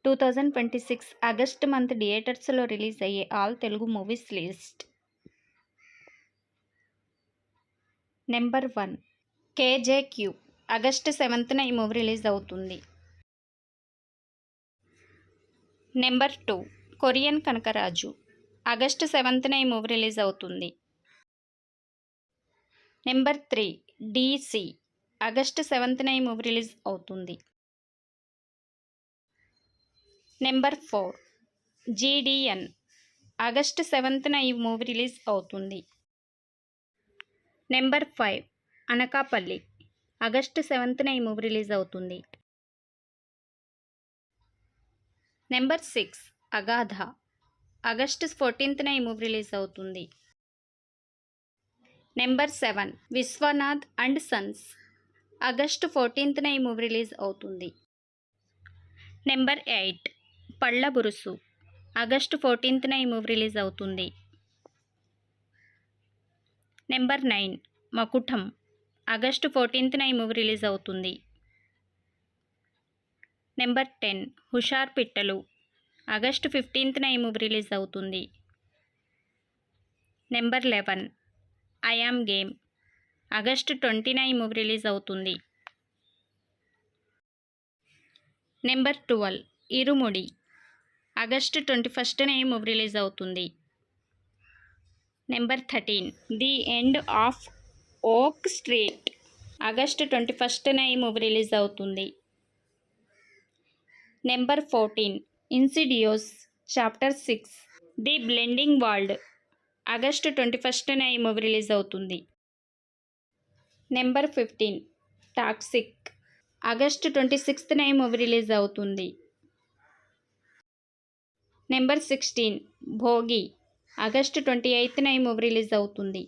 2026 August month థియేటర్స్లో release అయ్యే all Telugu movies list. Number 1 KJQ. August 7న ఈ మూవీ రిలీజ్ అవుతుంది. Number 2 Korean Kanakaraju. ఆగస్ట్ 7న ఈ మూవీ రిలీజ్ అవుతుంది. Number 3 DC. ఆగస్ట్ 7న ఈ మూవీ రిలీజ్ అవుతుంది. Number 4 GDN. ఆగస్ట్ 7న ఈ మూవీ రిలీజ్ అవుతుంది. నెంబర్ 5 అనకాపల్లి. ఆగస్ట్ 7న ఈ మూవీ రిలీజ్ అవుతుంది. నెంబర్ 6 అగాధ. ఆగస్ట్ 14న ఈ మూవీ రిలీజ్ అవుతుంది. Number 7 Viswanath and sons. August 14న ఈ మూవీ రిలీజ్ అవుతుంది. నెంబర్ 8 పళ్ళ బురుసు. ఆగస్ట్ 14న ఈ మూవీ రిలీజ్ అవుతుంది. నెంబర్ 9 మకుటం. ఆగస్ట్ 14న ఈ మూవీ రిలీజ్ అవుతుంది. నెంబర్ 10 హుషార్ పిట్టలు. ఆగస్ట్ 15న ఈ మూవీ రిలీజ్ అవుతుంది. Number 11 I am game. August 20న ఈ మూవీ రిలీజ్ అవుతుంది. నెంబర్ 12 ఇరుముడి. ఆగస్ట్ 21న ఈ మూవీ రిలీజ్ అవుతుంది. Number 13 the end of Oak Street. August 21న ఈ మూవీ రిలీజ్ అవుతుంది. Number 14 Insidious chapter 6 the bleeding world. August 21న ఈ మూవీ రిలీజ్ అవుతుంది. Number 15 toxic. ఆగస్ట్ 26న ఈ మూవీ రిలీజ్ అవుతుంది. నెంబర్ 16 భోగి. ఆగస్ట్ 28న ఈ మూవీ రిలీజ్ అవుతుంది.